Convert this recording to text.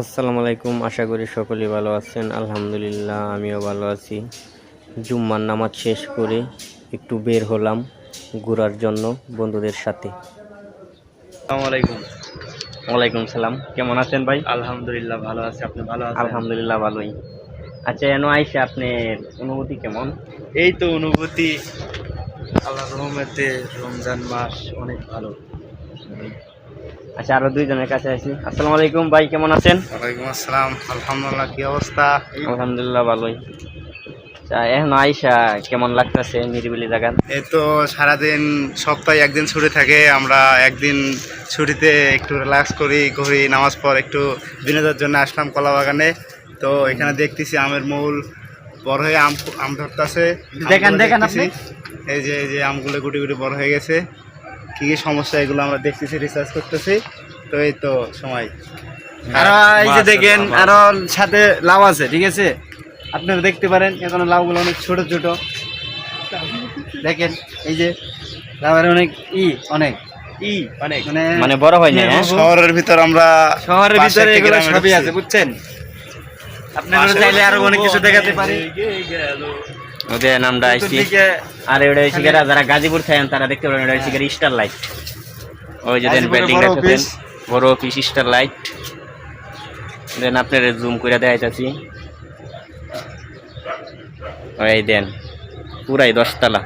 আসসালামু আলাইকুম, আশা করি সকলেই ভালো আছেন। আলহামদুলিল্লাহ আমিও ভালো আছি। জুম্মার নামাজ শেষ করে একটু বের হলাম ঘোরার জন্য বন্ধুদের সাথে। আসসালামু আলাইকুম। ওয়ালাইকুম সালাম, কেমন আছেন ভাই? আলহামদুলিল্লাহ ভালো আছি, আপনি ভালো আছেন? আলহামদুলিল্লাহ ভালোই। আচ্ছা, এনো আইসা আপনার অনুভূতি কেমন? এই তো অনুভূতি, আল্লাহর রহমতে রমজান মাস অনেক ভালো। আচ্ছা, আরো দুইজনের কাছে আছি। আসসালামু আলাইকুম ভাই, কেমন আছেন? ওয়ালাইকুম আসসালাম, আলহামদুলিল্লাহ। কি অবস্থা? আলহামদুলিল্লাহ ভালোই। আচ্ছা, এখন আইসা কেমন লাগতেছে নিরিবিলি জায়গা? এই তো সারাদিন সপ্তাহে একদিন ছুটি থাকে, আমরা একদিন ছুটিতে একটু রিল্যাক্স করি, ঘুরি, নামাজ পর একটু বিনোদনের জন্য আসলাম কলা বাগানে। তো এখানে দেখতেছি আমের মূল বড় হয়ে আম ধরতেছে। দেখেন আপনি। এই যে আমগুলো গুটি গুটি বড় হয়ে গেছে। কি কি সমস্যা এগুলো আমরা দেখতেছি, রিসার্চ করতেছি। তো এই তো সময়। আরো এই যে দেখেন, আরো সাথে লাউ আছে, ঠিক আছে? আপনারা দেখতে পারেন এখন লাউগুলো অনেক ছোট ছোট। দেখেন এই যে লাউয়ের অনেক অনেক মানে বড় হয় না, হ্যাঁ? শহরের ভিতর আমরা শহরের পাশে ভিতরে একটা এগুলো গ্রামে সবই ঢুকছি। আছে, বুঝছেন? আপনারা চাইলে আরো অনেক কিছু দেখাতে পারি। ওদের নামটা আইসি। আর ওটা হচ্ছে গিয়ে যারা গাজীপুর থাকেন তারা দেখতে পারেন, ওটা হচ্ছে গিয়ে স্টার লাইট। ওই যে দেন গাজীপুরের বিল্ডিং বড় দেখতেছেন, অফিস। বড় অফিস স্টার লাইট। দেন আপনার জুম করে দেখাইতেছি। ওই দেন পুরাই 10 তলা।